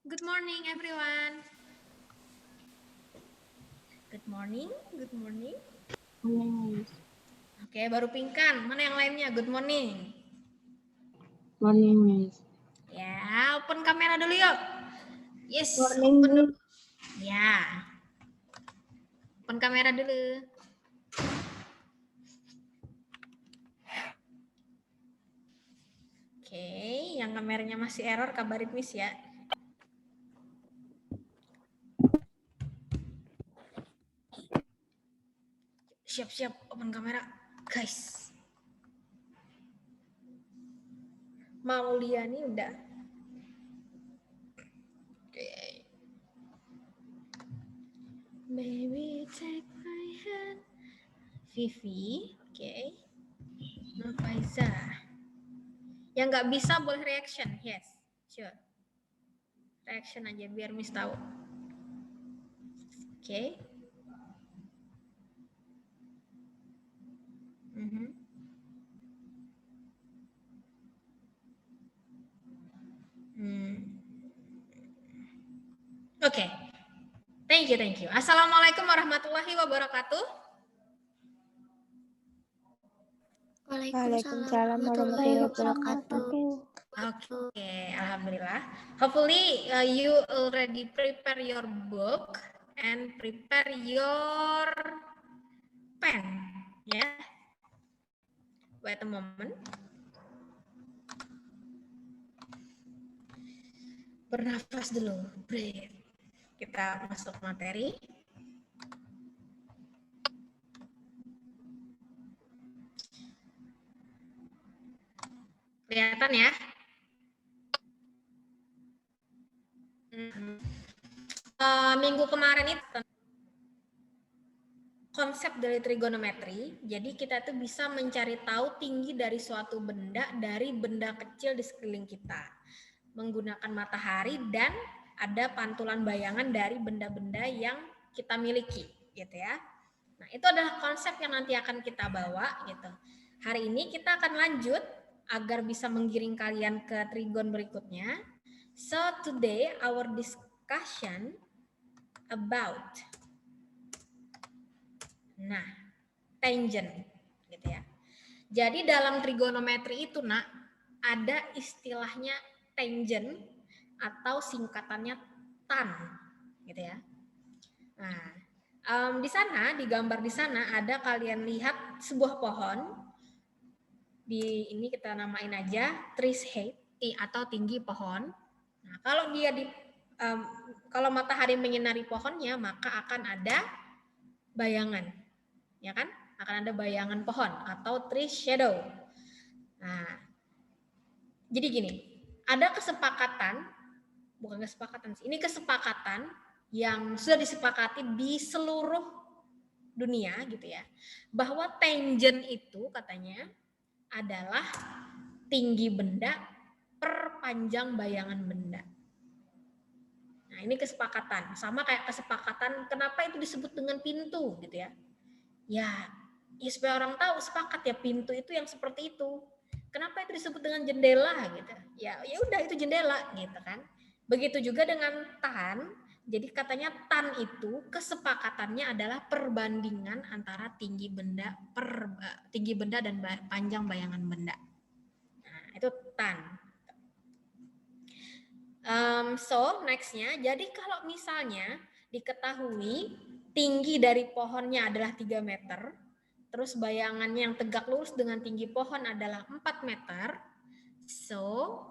Good morning, everyone. Good morning, good morning. Morning, Miss. Oke, baru Pingkan. Mana yang lainnya? Good morning. Morning, Miss. Ya, open kamera dulu yuk. Yes, Morning, open dulu. Miss. Ya, open kamera dulu. Oke, yang kameranya masih error, kabarin Miss ya. Siap-siap, open kamera. Guys. Mauliani udah. Oke. Baby, take my hand. Vivi, oke. Nafaiza. Yang nggak bisa boleh reaction, yes, sure. Reaction aja biar Miss tahu. Oke. Oke. Thank you. Assalamualaikum warahmatullahi wabarakatuh. Waalaikumsalam warahmatullahi wabarakatuh. Oke, alhamdulillah. Hopefully you already prepare your book and prepare your pen, ya. Wait a moment. Bernafas dulu, breathe. Kita masuk materi. Kelihatan ya? Minggu kemarin itu konsep dari trigonometri. Jadi kita tuh bisa mencari tahu tinggi dari suatu benda dari benda kecil di sekeliling kita menggunakan matahari dan ada pantulan bayangan dari benda-benda yang kita miliki, gitu ya. Nah, itu adalah konsep yang nanti akan kita bawa, gitu. Hari ini kita akan lanjut agar bisa menggiring kalian ke trigon berikutnya. So today our discussion about tangent, gitu ya. Jadi dalam trigonometri itu, ada istilahnya tangent atau singkatannya tan, gitu ya. Nah, di sana, di gambar di sana ada kalian lihat sebuah pohon. Di ini kita namain aja tree's height atau tinggi pohon. Nah, kalau dia kalau matahari menyinari pohonnya, maka akan ada bayangan, ya kan? Akan ada bayangan pohon atau tree shadow. Nah, jadi gini, ada kesepakatan, bukan kesepakatan sih, ini kesepakatan yang sudah disepakati di seluruh dunia, gitu ya, bahwa tangent itu katanya adalah tinggi benda per panjang bayangan benda. Nah, ini kesepakatan. Sama kayak kesepakatan kenapa itu disebut dengan pintu, gitu ya. Ya supaya orang tahu sepakat ya, pintu itu yang seperti itu. Kenapa itu disebut dengan jendela, gitu. Ya udah itu jendela, gitu kan. Begitu juga dengan tan. Jadi katanya tan itu kesepakatannya adalah perbandingan antara tinggi benda dan panjang bayangan benda. Nah, itu tan. So nextnya, jadi kalau misalnya diketahui tinggi dari pohonnya adalah 3 meter, terus bayangannya yang tegak lurus dengan tinggi pohon adalah 4 meter, so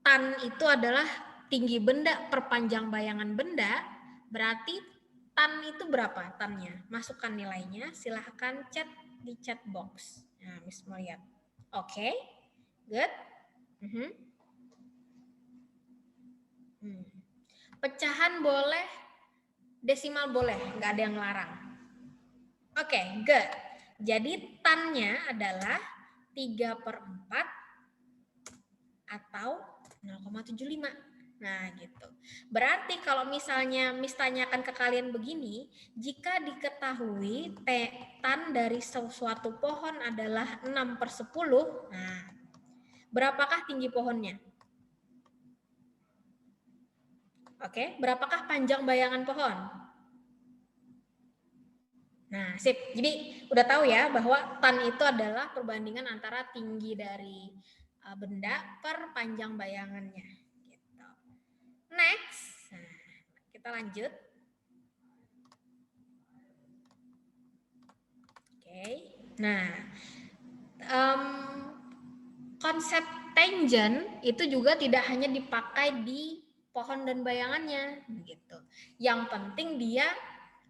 tan itu adalah tinggi benda per panjang bayangan benda, berarti tan itu berapa tannya? Masukkan nilainya, silahkan chat di chat box. Nah, Miss mau lihat. Oke, good. Pecahan boleh, desimal boleh, nggak ada yang larang. Oke, good. Jadi tannya adalah 3/4 atau 0,75. Nah, gitu. Berarti kalau misalnya Miss tanyakan ke kalian begini, jika diketahui tan dari suatu pohon adalah 6/10, nah, berapakah tinggi pohonnya? Oke, berapakah panjang bayangan pohon? Nah, sip. Jadi udah tahu ya bahwa tan itu adalah perbandingan antara tinggi dari benda per panjang bayangannya. Gitu. Next, nah, kita lanjut. Oke. Nah, konsep tangent itu juga tidak hanya dipakai di pohon dan bayangannya, gitu. Yang penting dia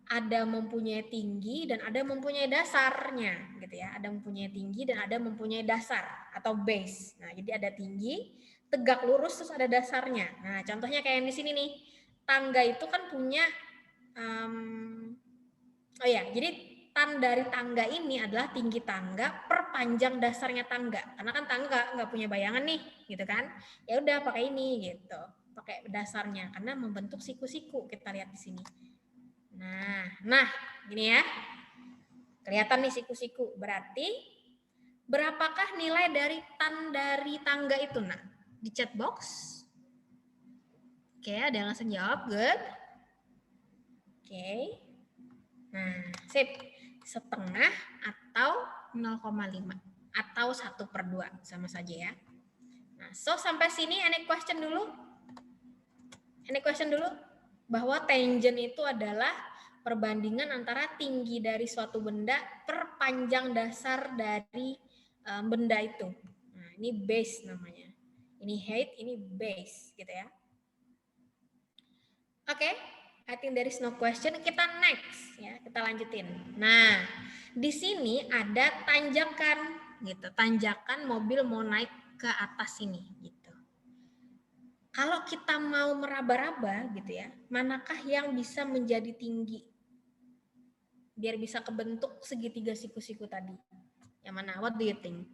ada mempunyai tinggi dan ada mempunyai dasarnya, gitu ya. Ada mempunyai tinggi dan ada mempunyai dasar atau base. Nah, jadi ada tinggi, tegak lurus terus ada dasarnya. Nah, contohnya kayak yang di sini nih, tangga itu kan punya, oh ya, jadi tan dari tangga ini adalah tinggi tangga per panjang dasarnya tangga. Karena kan tangga nggak punya bayangan nih, gitu kan? Ya udah pakai ini, gitu. Pakai dasarnya karena membentuk siku-siku. Kita lihat di sini. Nah, gini ya. Kelihatan nih siku-siku. Berarti berapakah nilai dari tan dari tangga itu, nak? Di chat box. Oke, ada yang langsung jawab. Good. Oke. Nah, sip. Setengah atau 0,5 atau 1/2 sama saja ya. Nah, so sampai sini any question dulu? Any question dulu? Bahwa tangent itu adalah perbandingan antara tinggi dari suatu benda per panjang dasar dari benda itu. Nah, ini base namanya. Ini height, ini base gitu ya. Oke. I think there is no question. Kita next ya, kita lanjutin. Nah, di sini ada tanjakan gitu. Tanjakan mobil mau naik ke atas ini gitu. Kalau kita mau meraba-raba gitu ya, manakah yang bisa menjadi tinggi? Biar bisa kebentuk segitiga siku-siku tadi. Yang mana? What do you think?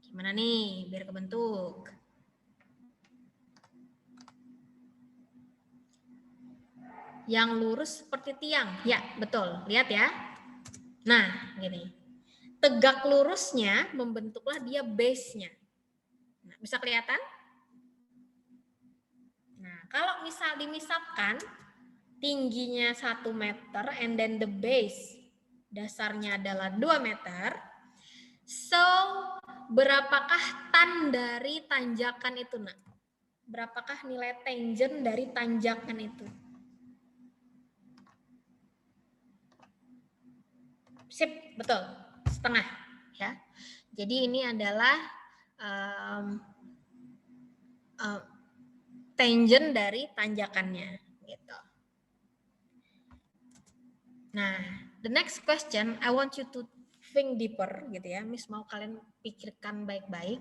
Gimana nih biar kebentuk? Yang lurus seperti tiang. Ya, betul. Lihat ya. Nah, gini. Tegak lurusnya membentuklah dia base-nya. Nah, bisa kelihatan? Nah, kalau dimisalkan tingginya 1 meter and then the base dasarnya adalah 2 meter. So, berapakah tan dari tanjakan itu, nak? Berapakah nilai tangent dari tanjakan itu? Sip, betul. Setengah, ya. Jadi ini adalah tangent dari tanjakannya, gitu. Nah, the next question, I want you to think deeper, gitu ya. Miss mau kalian pikirkan baik-baik.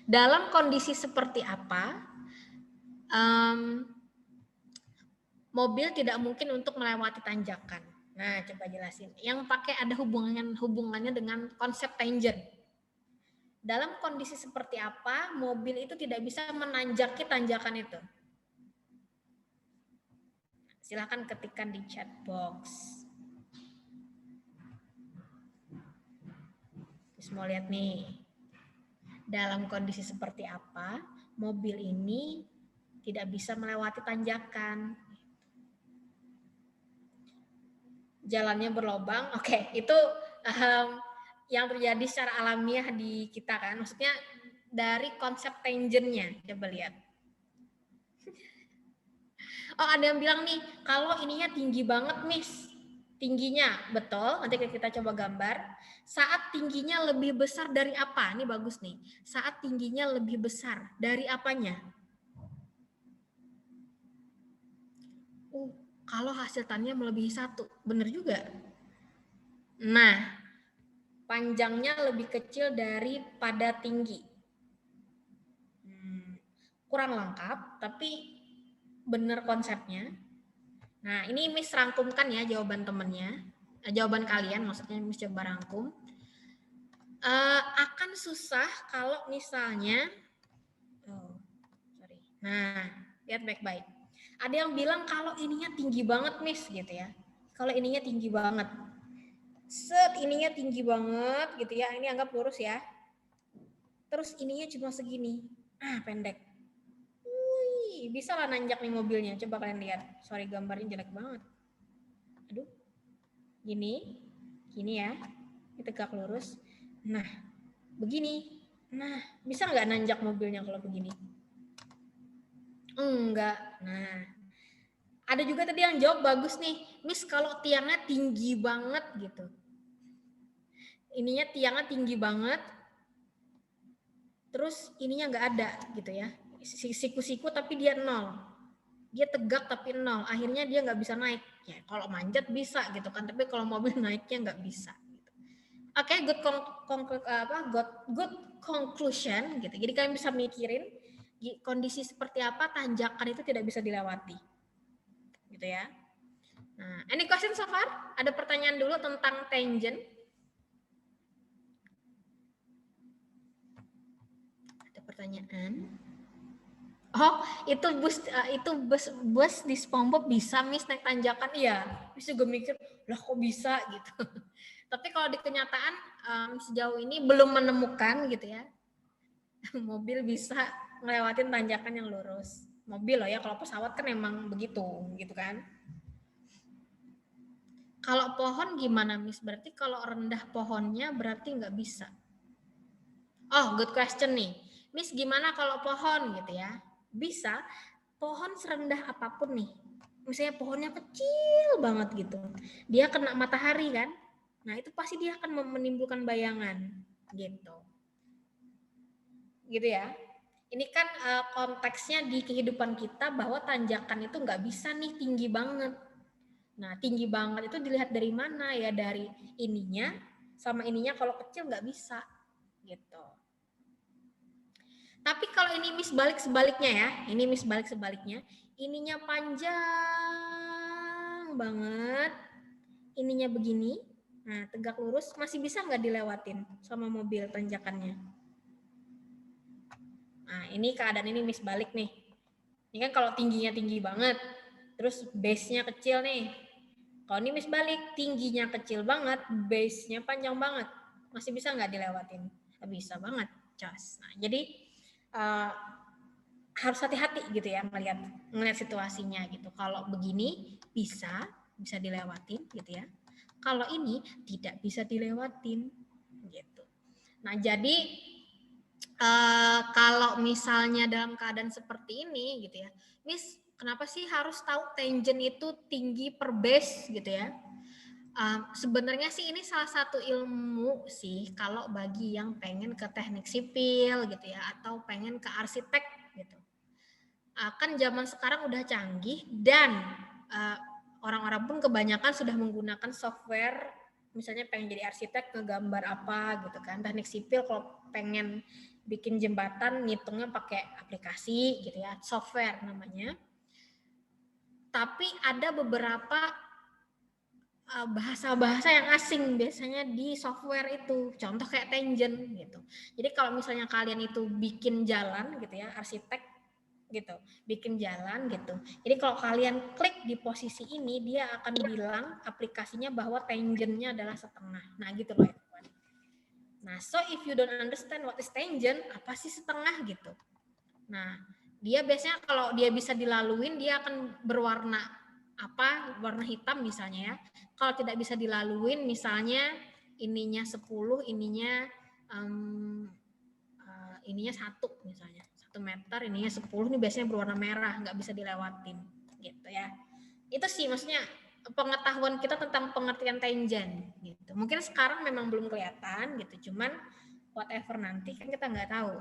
Dalam kondisi seperti apa mobil tidak mungkin untuk melewati tanjakan? Nah, coba jelasin. Yang pakai ada hubungannya dengan konsep tangent. Dalam kondisi seperti apa mobil itu tidak bisa menanjaki tanjakan itu? Silahkan ketikkan di chat box. Terus mau lihat nih. Dalam kondisi seperti apa mobil ini tidak bisa melewati tanjakan? Jalannya berlobang. Oke, itu yang terjadi secara alamiah di kita kan. Maksudnya dari konsep tangentnya. Coba lihat. Oh, ada yang bilang nih, kalau ininya tinggi banget, Miss. Tingginya, betul. Nanti kita coba gambar. Saat tingginya lebih besar dari apa? Ini bagus nih. Saat tingginya lebih besar dari apanya? Kalau hasil tannya melebihi 1. Bener juga. Nah, panjangnya lebih kecil daripada tinggi. Kurang lengkap, tapi bener konsepnya. Nah, ini Miss rangkumkan ya jawaban temennya. Jawaban kalian, maksudnya Miss coba rangkum. Akan susah kalau misalnya, nah, lihat baik-baik. Ada yang bilang kalau ininya tinggi banget, Miss, gitu ya. Kalau ininya tinggi banget. Set, ininya tinggi banget, gitu ya. Ini anggap lurus ya. Terus ininya cuma segini. Pendek. bisa lah nanjak nih mobilnya. Coba kalian lihat. Sorry gambarnya jelek banget. Aduh. Gini ya. Ini tegak lurus. Nah, begini. Nah, bisa nggak nanjak mobilnya kalau begini? Enggak. Nah, ada juga tadi yang jawab bagus nih. Miss, kalau tiangnya tinggi banget gitu. Ininya tiangnya tinggi banget. Terus ininya nggak ada gitu ya. Siku-siku tapi dia 0. Dia tegak tapi 0. Akhirnya dia nggak bisa naik. Ya, kalau manjat bisa gitu kan. Tapi kalau mobil naiknya nggak bisa. Oke, good conclusion gitu. Jadi kalian bisa mikirin kondisi seperti apa tanjakan itu tidak bisa dilewati. Gitu ya. Nah, any question so far? Ada pertanyaan dulu tentang tangent? Ada pertanyaan? Oh, itu bus di SpongeBob bisa Miss naik tanjakan? Iya. Miss juga mikir, lah kok bisa gitu. Tapi kalau di kenyataan sejauh ini belum menemukan gitu ya. Mobil bisa ngelewatin tanjakan yang lurus. Mobil loh ya, kalau pesawat kan emang begitu gitu kan. Kalau pohon gimana Miss? Berarti kalau rendah pohonnya berarti nggak bisa. Oh, good question nih. Miss gimana kalau pohon gitu ya? Bisa, pohon serendah apapun nih. Misalnya pohonnya kecil banget gitu. Dia kena matahari kan? Nah, itu pasti dia akan menimbulkan bayangan gitu. Gitu ya. Ini kan konteksnya di kehidupan kita bahwa tanjakan itu nggak bisa nih tinggi banget. Nah, tinggi banget itu dilihat dari mana ya? Dari ininya sama ininya, kalau kecil nggak bisa gitu. Tapi kalau ini Miss balik sebaliknya ya, ini Miss balik sebaliknya, ininya panjang banget, ininya begini, nah tegak lurus, masih bisa nggak dilewatin sama mobil tanjakannya? Nah ini keadaan ini Miss balik nih, ini kan kalau tingginya tinggi banget, terus base-nya kecil nih, kalau ini Miss balik, tingginya kecil banget, base-nya panjang banget, masih bisa nggak dilewatin? Bisa banget, Cos. Nah jadi harus hati-hati gitu ya melihat situasinya gitu. Kalau begini bisa dilewatin gitu ya. Kalau ini tidak bisa dilewatin gitu. Nah, jadi kalau misalnya dalam keadaan seperti ini gitu ya. Miss, kenapa sih harus tahu tangent itu tinggi per base gitu ya? Sebenarnya sih ini salah satu ilmu sih kalau bagi yang pengen ke teknik sipil gitu ya atau pengen ke arsitek gitu. Kan zaman sekarang udah canggih dan orang-orang pun kebanyakan sudah menggunakan software, misalnya pengen jadi arsitek ngegambar apa gitu kan, teknik sipil kalau pengen bikin jembatan ngitungnya pakai aplikasi gitu ya, software namanya. Tapi ada beberapa bahasa-bahasa yang asing biasanya di software itu, contoh kayak tangent gitu. Jadi kalau misalnya kalian itu bikin jalan gitu ya, arsitek gitu, bikin jalan gitu. Jadi kalau kalian klik di posisi ini, dia akan bilang aplikasinya bahwa tangentnya adalah setengah. Nah gitu loh ya. Nah, so if you don't understand what is tangent, apa sih setengah gitu. Nah, dia biasanya kalau dia bisa dilaluin, dia akan berwarna apa, warna hitam misalnya ya. Kalau tidak bisa dilaluin, misalnya ininya 10, ininya 1 misalnya. 1 meter, ininya 10, ini biasanya berwarna merah, nggak bisa dilewatin gitu ya. Itu sih maksudnya pengetahuan kita tentang pengertian tangent gitu. Mungkin sekarang memang belum kelihatan gitu, cuman whatever nanti kan kita nggak tahu.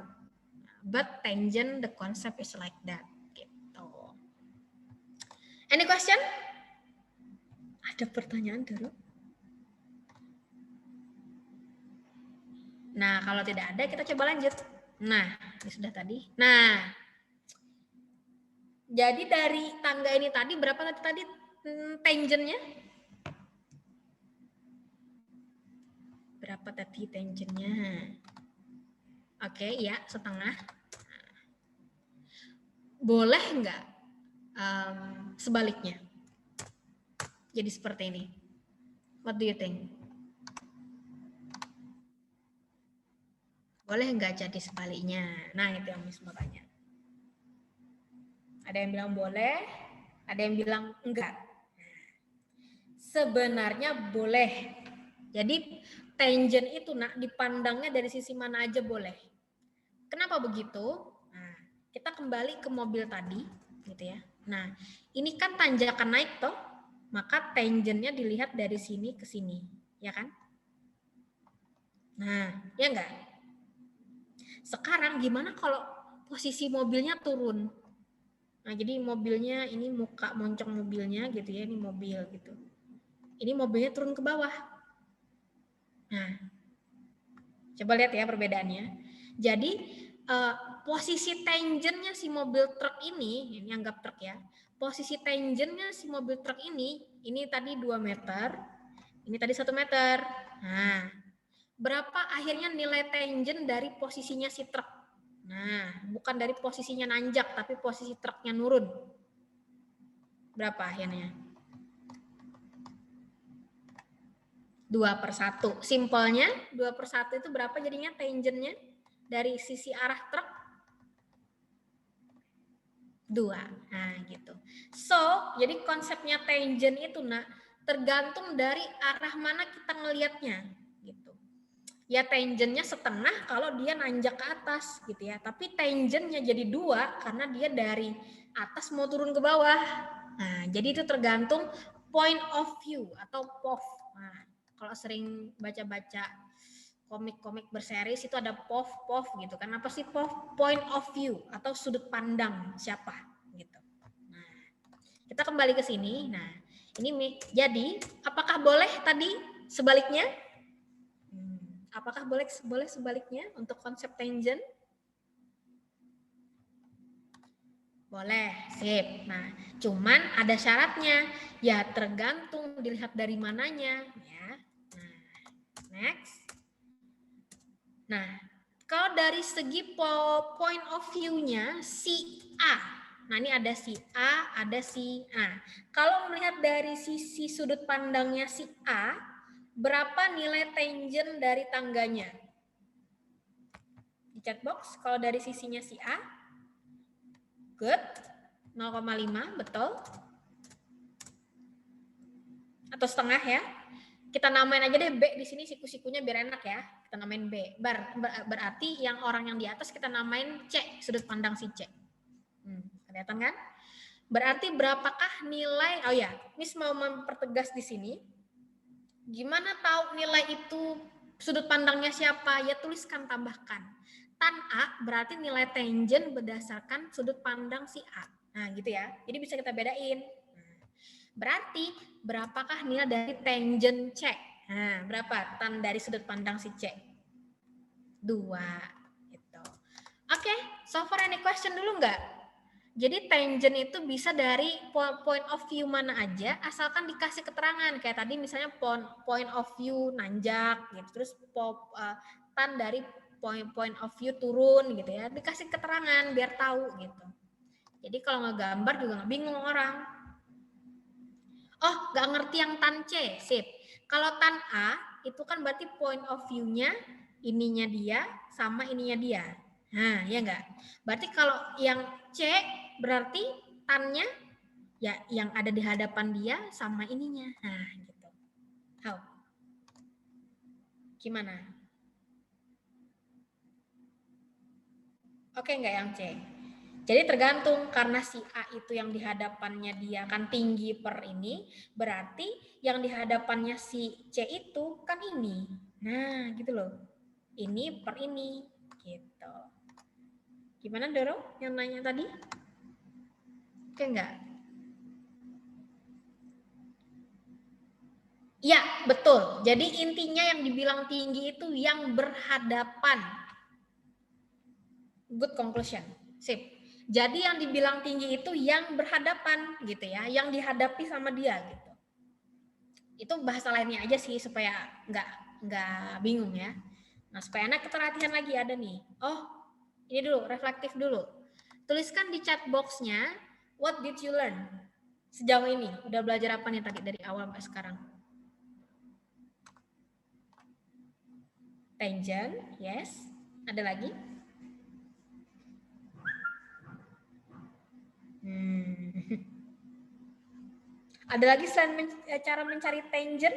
But tangent, the concept is like that gitu. Any question? Ada pertanyaan dulu? Nah, kalau tidak ada kita coba lanjut. Nah, ini sudah tadi. Nah, jadi dari tangga ini tadi berapa tadi tangentnya? Berapa tadi tangentnya? Oke, ya setengah. Boleh nggak sebaliknya? Jadi seperti ini. What do you think? Boleh nggak jadi sebaliknya? Nah, itu yang Miss mau tanya. Ada yang bilang boleh, ada yang bilang enggak. Sebenarnya boleh. Jadi tangent itu nak dipandangnya dari sisi mana aja boleh. Kenapa begitu? Nah, kita kembali ke mobil tadi, gitu ya. Nah, ini kan tanjakan naik toh, maka tangentnya dilihat dari sini ke sini, ya kan? Nah, ya enggak? Sekarang gimana kalau posisi mobilnya turun? Nah, jadi mobilnya ini muka moncong mobilnya gitu ya, ini mobil gitu. Ini mobilnya turun ke bawah. Nah, coba lihat ya perbedaannya. Jadi posisi tangentnya si mobil truk ini anggap truk ya. Posisi tangentnya si mobil truk ini tadi 2 meter, ini tadi 1 meter. Nah, berapa akhirnya nilai tangent dari posisinya si truk? Nah, bukan dari posisinya nanjak, tapi posisi truknya nurun. Berapa akhirnya? 2/1. Simpelnya 2/1 itu berapa jadinya tangentnya dari sisi arah truk? 2. Nah, gitu. So, jadi konsepnya tangent itu tergantung dari arah mana kita ngelihatnya gitu. Ya tangentnya setengah kalau dia nanjak ke atas gitu ya. Tapi tangentnya jadi 2 karena dia dari atas mau turun ke bawah. Nah, jadi itu tergantung point of view atau POV. Nah, kalau sering baca-baca komik-komik berseries itu ada POV gitu kan. Apa sih POV? Point of view atau sudut pandang siapa gitu. Nah, kita kembali ke sini. Nah, ini jadi apakah boleh tadi sebaliknya? Apakah boleh sebaliknya untuk konsep tangent? Boleh, sip. Nah, cuman ada syaratnya. Ya tergantung dilihat dari mananya. Ya. Nah, next. Nah, kalau dari segi point of view-nya si A. Nah, ini ada si A, ada si A. Kalau melihat dari sisi sudut pandangnya si A, berapa nilai tangent dari tangganya? Di chat box, kalau dari sisinya si A, good. 0,5, betul. Atau setengah ya. Kita namain aja deh B di sini siku-sikunya biar enak ya. Kita namain B. Berarti yang orang yang di atas kita namain C, sudut pandang si C. Kelihatan kan? Berarti berapakah nilai? Oh ya, Miss mau mempertegas di sini. Gimana tahu nilai itu sudut pandangnya siapa? Ya tuliskan, tambahkan. Tan A berarti nilai tangent berdasarkan sudut pandang si A. Nah gitu ya. Jadi bisa kita bedain. Berarti berapakah nilai dari tangent C? Nah, berapa tan dari sudut pandang si C? 2. Gitu. Oke, so far any question dulu nggak? Jadi tangent itu bisa dari point of view mana aja, asalkan dikasih keterangan. Kayak tadi misalnya point of view nanjak, gitu. Terus tan dari point of view turun, gitu ya. Dikasih keterangan biar tahu, gitu. Jadi kalau ngegambar juga nggak bingung orang. Oh, nggak ngerti yang tan C, sip. Kalau tan A, itu kan berarti point of view-nya ininya dia sama ininya dia. Nah, ya enggak? Berarti kalau yang C berarti tan-nya ya yang ada di hadapan dia sama ininya. Nah, gitu. How? Gimana? Oke enggak yang C? Jadi tergantung karena si A itu yang di hadapannya dia kan tinggi per ini, berarti yang di hadapannya si C itu kan ini. Nah, gitu loh. Ini per ini gitu. Gimana Doro yang nanya tadi? Oke enggak? Ya, betul. Jadi intinya yang dibilang tinggi itu yang berhadapan. Good conclusion. Sip. Jadi yang dibilang tinggi itu yang berhadapan gitu ya, yang dihadapi sama dia gitu. Itu bahasa lainnya aja sih supaya nggak bingung ya. Nah supaya enak kita latihan lagi ada nih. Oh ini dulu reflektif dulu. Tuliskan di chat boxnya what did you learn sejauh ini. Udah belajar apa nih tadi dari awal sampai sekarang? Tangent, yes. Ada lagi? Ada lagi selain cara mencari tangent?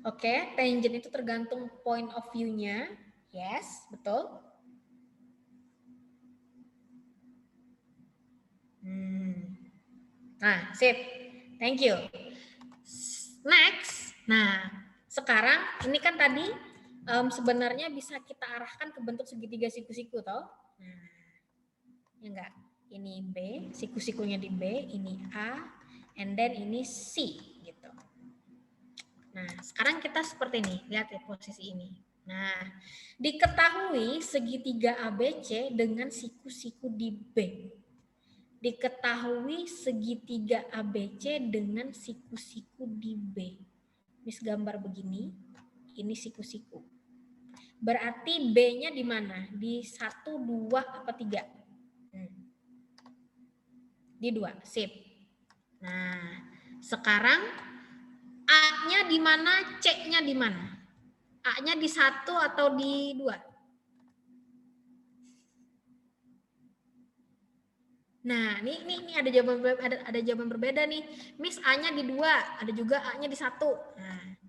Oke, tangent itu tergantung point of view-nya. Yes, betul. Nah, sip. Thank you. Next. Nah, sekarang ini kan tadi sebenarnya bisa kita arahkan ke bentuk segitiga siku-siku, toh? Nah, ya enggak? Ini B, siku-sikunya di B, ini A, and then ini C, gitu. Nah, sekarang kita seperti ini. Lihat ya posisi ini. Nah, diketahui segitiga ABC dengan siku-siku di B. Diketahui segitiga ABC dengan siku-siku di B. Miss gambar begini, ini siku-siku. Berarti B-nya di mana? Di 1, 2, apa 3? Di 2, sip. Nah, sekarang A-nya di mana, C-nya di mana? A-nya di 1 atau di 2? Nah, ini ada jawaban berbeda nih. Miss A-nya di 2, ada juga A-nya di 1. Nah,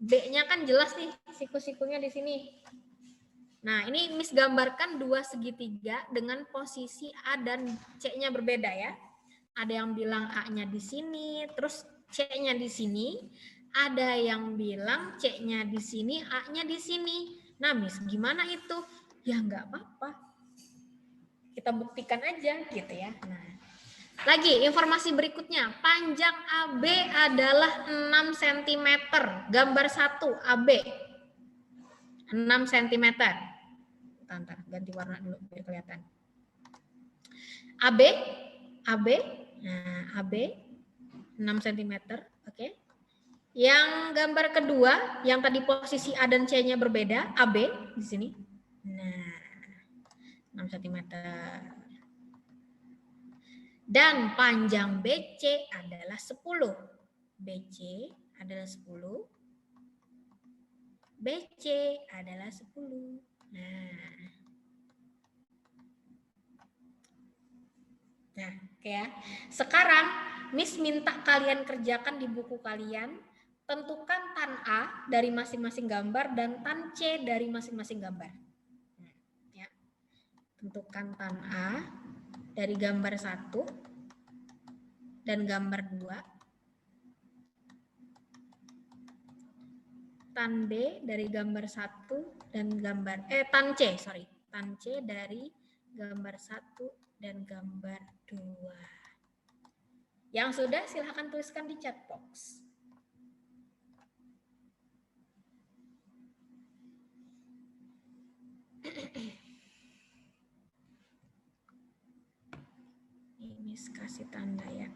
B-nya kan jelas nih siku-sikunya di sini. Nah, ini Miss gambarkan dua segitiga dengan posisi A dan C-nya berbeda ya. Ada yang bilang A-nya di sini, terus C-nya di sini. Ada yang bilang C-nya di sini, A-nya di sini. Nah, Miss, gimana itu? Ya, nggak apa-apa. Kita buktikan aja gitu ya. Nah, lagi informasi berikutnya. Panjang AB adalah 6 cm. Gambar 1 AB. 6 cm. Bentar, ganti warna dulu biar kelihatan. AB, nah AB 6 cm, oke. Yang gambar kedua, yang tadi posisi A dan C-nya berbeda, AB di sini. Nah, 6 cm. Dan panjang BC adalah 10. BC adalah 10. BC adalah 10. Nah, oke ya. Sekarang Miss minta kalian kerjakan di buku kalian, tentukan tan A dari masing-masing gambar dan tan C dari masing-masing gambar. Ya. Tentukan tan A dari gambar 1 dan gambar 2. Tan B dari gambar 1 dan gambar tan C, sorry. Tan C dari gambar 1 dan gambar 2. Yang sudah silahkan tuliskan di chat box. Ini kasih tanda ya.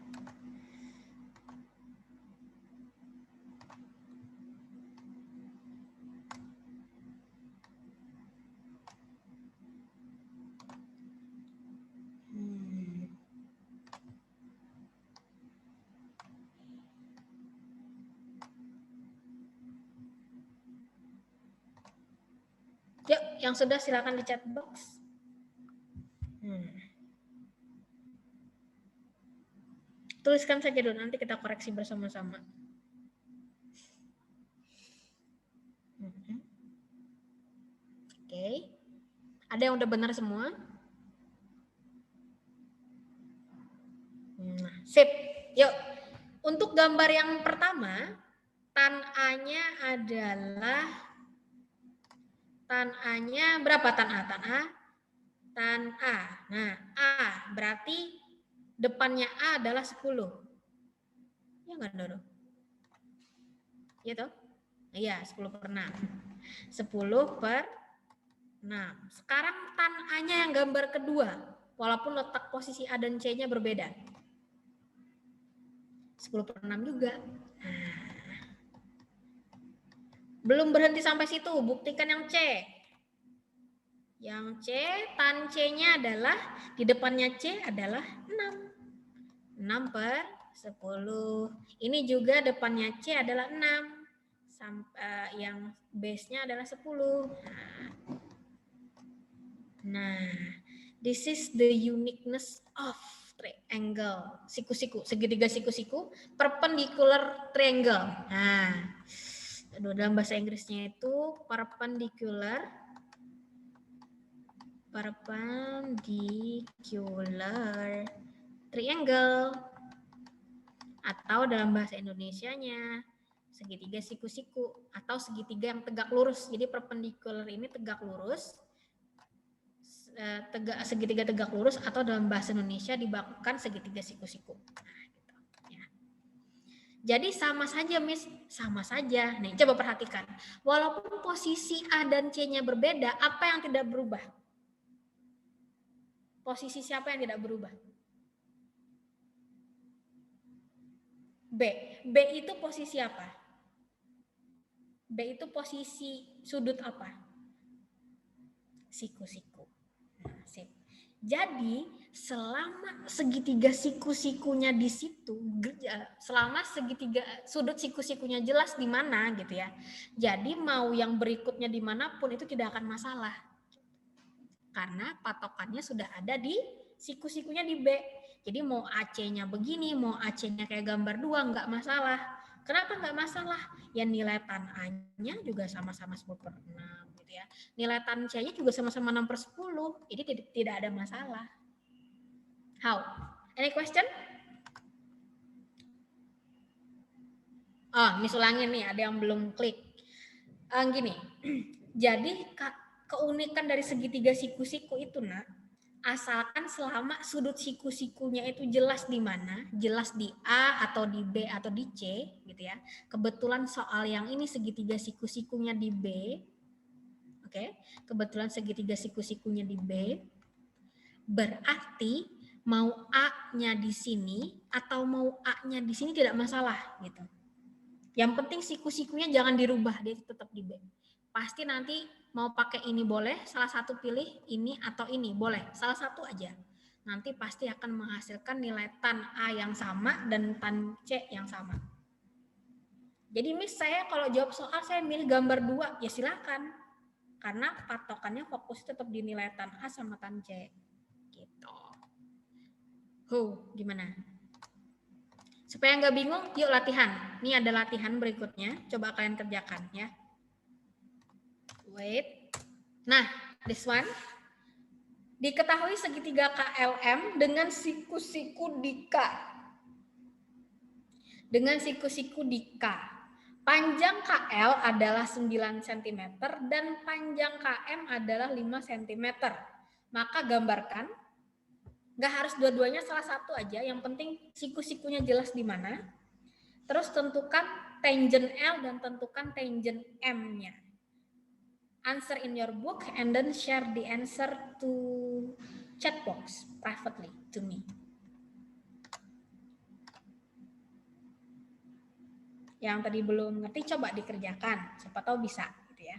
Yuk, yang sudah silakan di chat box. Tuliskan saja dulu, nanti kita koreksi bersama-sama. Oke. Ada yang udah benar semua? Nah, sip. Yuk. Untuk gambar yang pertama, tan A-nya adalah tan A-nya berapa tan A? Tan A? Tan A. Nah, A berarti depannya A adalah 10. Ya enggak, Doro? Iya toh? Iya, 10/6. 10/6. Sekarang tan A-nya yang gambar kedua, walaupun letak posisi A dan C-nya berbeda. 10/6 juga. Belum berhenti sampai situ, buktikan yang C. Yang C, tan C-nya adalah, di depannya C adalah 6. 6/10. Ini juga depannya C adalah 6. Sampai yang base-nya adalah 10. Nah, this is the uniqueness of trig. angle, siku-siku, segitiga siku-siku, perpendicular triangle. Nah, dalam bahasa Inggrisnya itu perpendicular triangle, atau dalam bahasa Indonesianya segitiga siku-siku atau segitiga yang tegak lurus. Jadi perpendicular ini tegak lurus, segitiga tegak lurus, atau dalam bahasa Indonesia dibakukan segitiga siku-siku. Nah, gitu, ya. Jadi sama saja, Miss, sama saja. Nih, coba perhatikan. Walaupun posisi A dan C-nya berbeda, apa yang tidak berubah? Posisi siapa yang tidak berubah? B. B itu posisi apa? B itu posisi sudut apa? Siku-siku. Nah, sip. Jadi selama segitiga siku-sikunya di situ, selama segitiga sudut siku-sikunya jelas di mana gitu ya. Jadi mau yang berikutnya dimanapun itu tidak akan masalah. Karena patokannya sudah ada di siku-sikunya di B. Jadi mau AC-nya begini, mau AC-nya kayak gambar 2, nggak masalah. Kenapa nggak masalah? Ya nilai tan A-nya juga sama-sama 10/6 gitu ya. Nilai tan C-nya juga sama-sama 6/10. Jadi tidak ada masalah. How? Any question? Oh, Miss ulangin nih, ada yang belum klik. Gini, jadi keunikan dari segitiga siku-siku itu, nak, asalkan selama sudut siku-sikunya itu jelas di mana, jelas di A atau di B atau di C gitu ya. Kebetulan soal yang ini segitiga siku-sikunya di B. Oke, kebetulan segitiga siku-sikunya di B. Berarti mau A-nya di sini atau mau A-nya di sini tidak masalah gitu. Yang penting siku-sikunya jangan dirubah, dia tetap di B. Pasti nanti mau pakai ini boleh, salah satu pilih ini atau ini boleh, salah satu aja. Nanti pasti akan menghasilkan nilai tan A yang sama dan tan C yang sama. Jadi Miss, saya kalau jawab soal saya milih gambar 2, ya silakan. Karena patokannya fokus tetap di nilai tan A sama tan C. Gitu. Gimana? Supaya nggak bingung, yuk latihan. Ini ada latihan berikutnya, coba kalian kerjakan ya. Wait. Nah, this one. Diketahui segitiga KLM dengan siku-siku di K. Dengan siku-siku di K. Panjang KL adalah 9 cm dan panjang KM adalah 5 cm. Maka gambarkan, nggak harus dua-duanya, salah satu aja, yang penting siku-sikunya jelas di mana. Terus tentukan tangent L dan tentukan tangent M-nya. Answer in your book and then share the answer to chat box privately to me. Yang tadi belum ngerti coba dikerjakan, siapa tahu bisa gitu ya.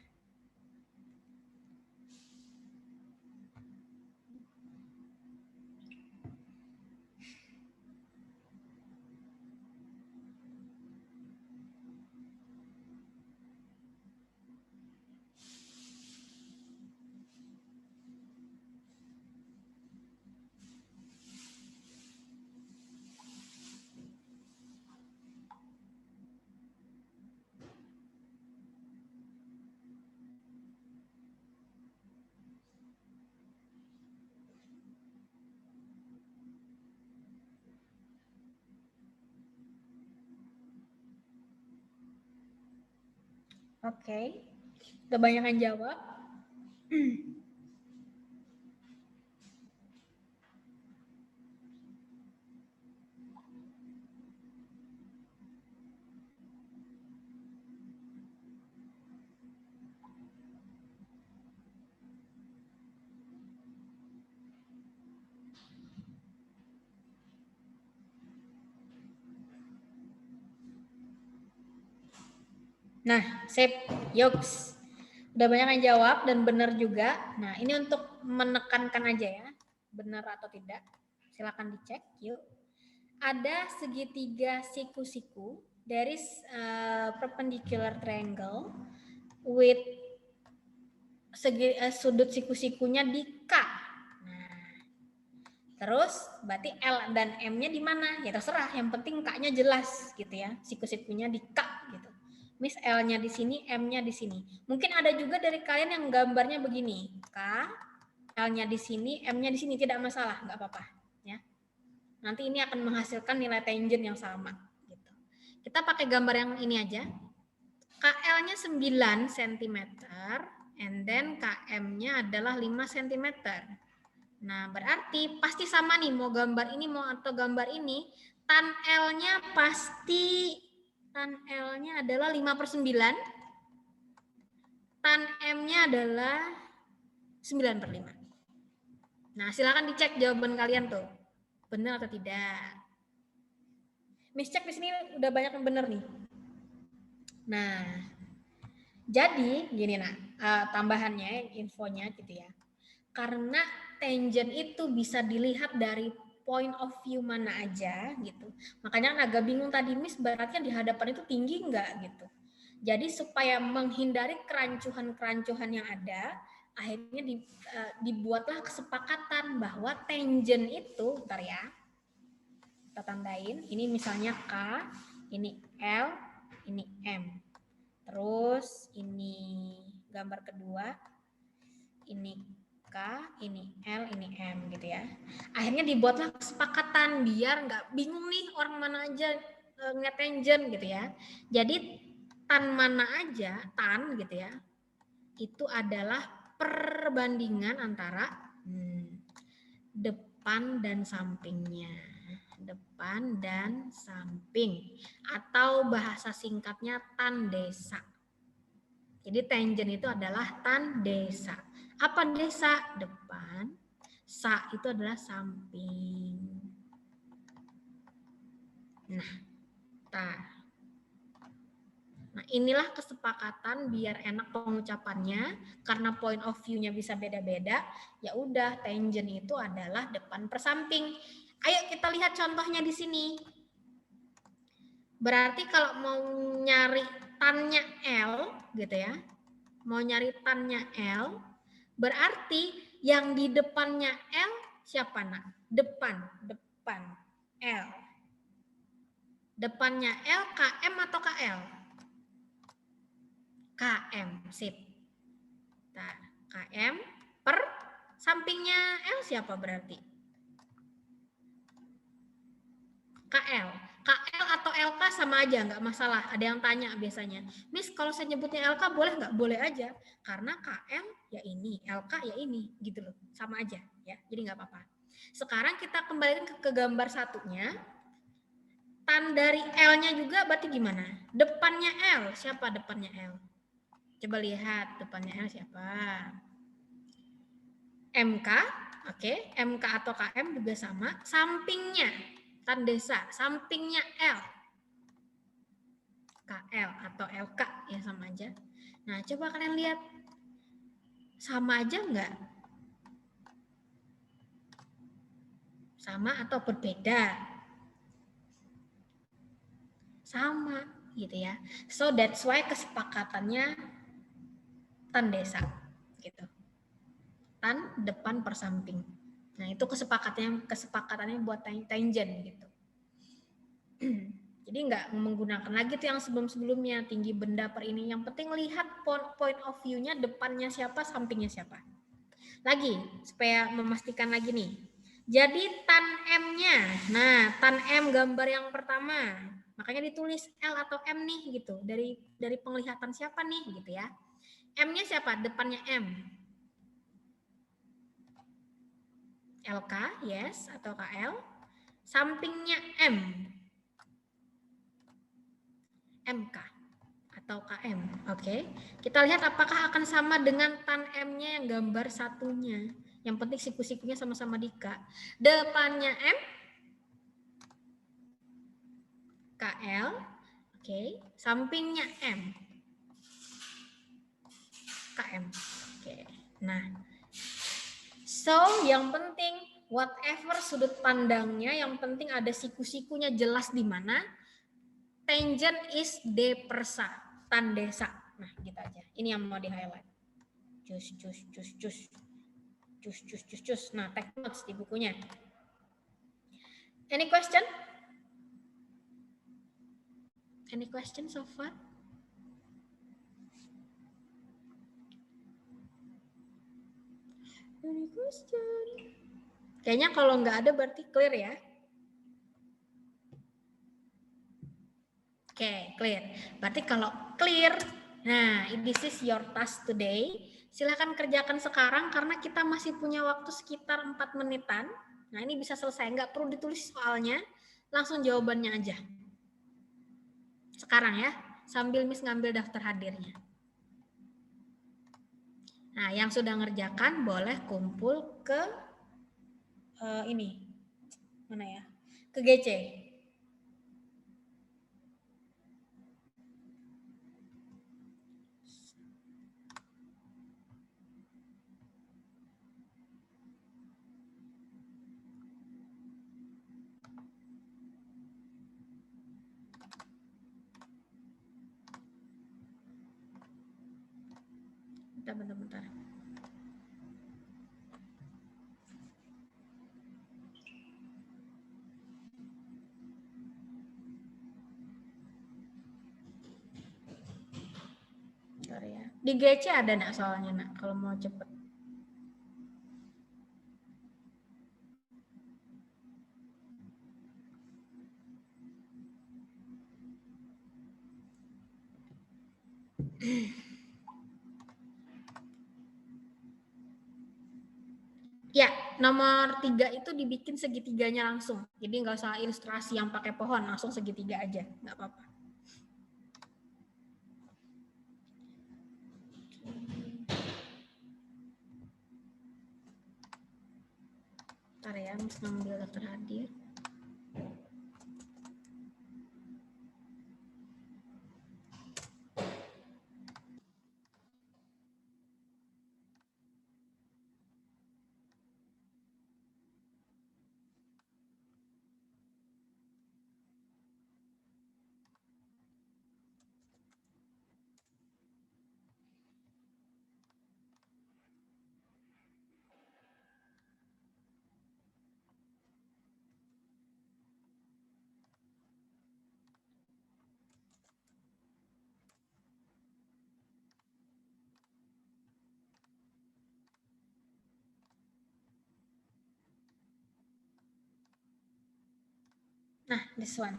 Oke. Udah banyak yang jawab. Nah, sip. Yops. Udah banyak yang jawab dan benar juga. Nah, ini untuk menekankan aja ya. Benar atau tidak. Silakan dicek. Yuk. Ada segitiga siku-siku dari perpendicular triangle with sudut siku-sikunya di K. Nah, Terus berarti L dan M-nya di mana? Ya terserah, yang penting K-nya jelas gitu ya. Siku-sikunya di K gitu. Miss L-nya di sini, M-nya di sini. Mungkin ada juga dari kalian yang gambarnya begini. K, L-nya di sini, M-nya di sini, tidak masalah, nggak apa-apa ya. Nanti ini akan menghasilkan nilai tangent yang sama gitu. Kita pakai gambar yang ini aja. KL-nya 9 cm and then KM-nya adalah 5 cm. Nah, berarti pasti sama nih, mau gambar ini mau atau gambar ini, tan L-nya pasti, tan L-nya adalah 5/9, tan M-nya adalah 9/5. Nah, silakan dicek jawaban kalian tuh. Benar atau tidak? Miss cek di sini udah banyak yang benar nih. Nah, jadi gini tambahannya, infonya gitu ya. Karena tangent itu bisa dilihat dari point of view mana aja gitu. Makanya agak bingung tadi Miss, beratnya di hadapan itu tinggi enggak gitu. Jadi supaya menghindari kerancuhan-kerancuhan yang ada, akhirnya dibuatlah kesepakatan bahwa tangent itu, bentar ya, kita tandain, ini misalnya K, ini L, ini M. Terus ini gambar kedua, ini K, ini L, ini M gitu ya. Akhirnya dibuatlah kesepakatan biar nggak bingung nih orang mana aja ngeliat tangent gitu ya. Jadi tan mana aja, tan gitu ya, itu adalah perbandingan antara depan dan sampingnya. Depan dan samping. Atau bahasa singkatnya tan desa. Jadi tangent itu adalah tan desa. Apa desa? Depan. Sa itu adalah samping. Nah, inilah kesepakatan biar enak pengucapannya karena point of view-nya bisa beda-beda. Ya udah, tangent itu adalah depan per samping. Ayo kita lihat contohnya di sini. Berarti kalau mau nyari tannya L gitu ya. Mau nyari tannya L, berarti yang di depannya L siapa nak? Depan L. Depannya L, KM atau KL? KM, sip. Nah, KM per sampingnya L siapa berarti? KL. KL atau LK sama aja, nggak masalah. Ada yang tanya biasanya, Miss kalau saya nyebutnya LK boleh nggak? Boleh aja. Karena KL ya ini, LK ya ini, gitu loh. Sama aja ya, jadi nggak apa-apa. Sekarang kita kembalikan ke gambar satunya. Tan dari L-nya juga berarti gimana? Depannya L, siapa depannya L? Coba lihat depannya L siapa? MK, oke. MK atau KM juga sama. Sampingnya, tan desa, sampingnya L. KL atau LK ya sama aja. Nah, coba kalian lihat. Sama aja enggak? Sama atau berbeda? Sama gitu ya. So that's why kesepakatannya tan desa gitu. Tan depan per samping. Nah, itu kesepakatannya buat tangent gitu. Jadi nggak menggunakan lagi tuh yang sebelum-sebelumnya tinggi benda per ini. Yang penting lihat point of view-nya depannya siapa, sampingnya siapa. Lagi supaya memastikan lagi nih. Jadi tan M-nya. Nah, tan M gambar yang pertama. Makanya ditulis L atau M nih gitu. Dari penglihatan siapa nih gitu ya. M-nya siapa? Depannya M. LK, yes, atau KL. Sampingnya M. MK atau KM. Oke. Kita lihat apakah akan sama dengan tan M-nya yang gambar satunya. Yang penting siku-sikunya sama-sama di K. Depannya M. KL. Oke. Sampingnya M. KM. Oke. Nah. So, yang penting whatever sudut pandangnya, yang penting ada siku-sikunya jelas di mana. Tangent is D per sa, tan desa. Nah, gitu aja. Ini yang mau di-highlight. Cus. Nah, take notes di bukunya. Any question? Any question so far? Any question? Kayaknya kalau nggak ada berarti clear ya. Oke, clear. Berarti kalau clear, nah this is your task today. Silahkan kerjakan sekarang karena kita masih punya waktu sekitar 4 menitan. Nah ini bisa selesai, nggak perlu ditulis soalnya, langsung jawabannya aja. Sekarang ya, sambil Miss ngambil daftar hadirnya. Nah yang sudah ngerjakan boleh kumpul ke ini, mana ya, ke GC. Bentar. Bentar ya. Di GC ada nak soalnya nak kalau mau cepet. Ya, nomor 3 itu dibikin segitiganya langsung. Jadi nggak usah ilustrasi yang pakai pohon, langsung segitiga aja, nggak apa-apa. Bentar ya, Miss ngambil daftar hadir. Nah, this one.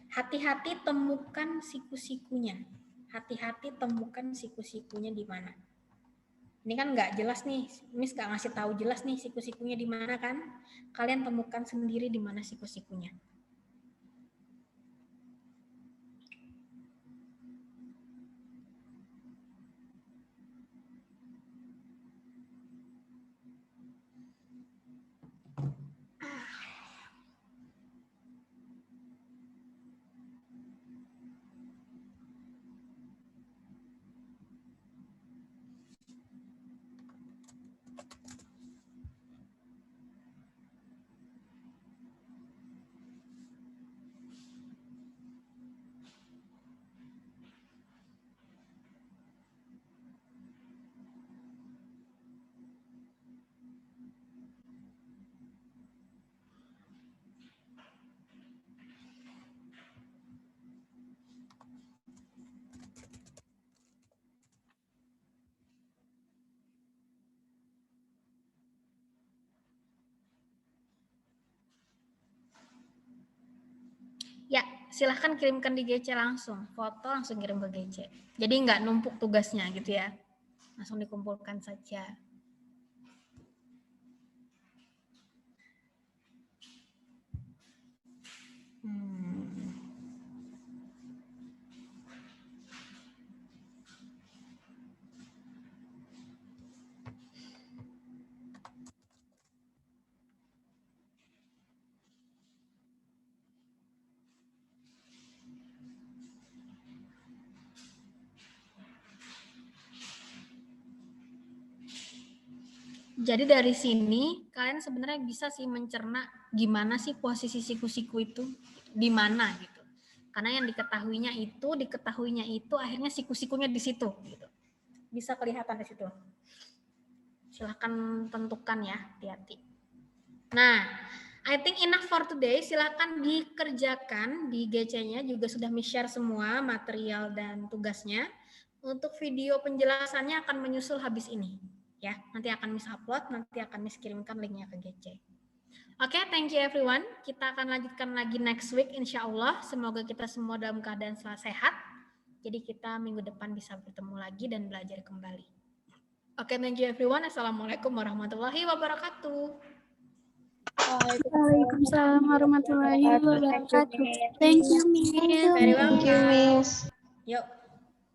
Hati-hati temukan siku-sikunya. Hati-hati temukan siku-sikunya di mana. Ini kan nggak jelas nih, Miss nggak ngasih tahu jelas nih siku-sikunya di mana kan. Kalian temukan sendiri di mana siku-sikunya. Ya, silahkan kirimkan di GC langsung. Foto langsung kirim ke GC. Jadi nggak numpuk tugasnya gitu ya. Langsung dikumpulkan saja. Jadi dari sini kalian sebenarnya bisa sih mencerna gimana sih posisi siku-siku itu di mana gitu. Karena yang diketahuinya itu akhirnya siku-sikunya di situ gitu. Bisa kelihatan di situ. Silahkan tentukan ya, hati-hati. Nah, I think enough for today. Silakan dikerjakan di GC-nya, juga sudah share semua material dan tugasnya. Untuk video penjelasannya akan menyusul habis ini. Ya, nanti akan upload, nanti akan kirimkan linknya ke GC. Oke, thank you everyone. Kita akan lanjutkan lagi next week insya Allah. Semoga kita semua dalam keadaan sehat. Jadi kita minggu depan bisa bertemu lagi dan belajar kembali. Oke, thank you everyone. Assalamualaikum warahmatullahi wabarakatuh. Waalaikumsalam warahmatullahi wabarakatuh. Thank you, Miss. Very welcome. Thank you, Miss. Yuk.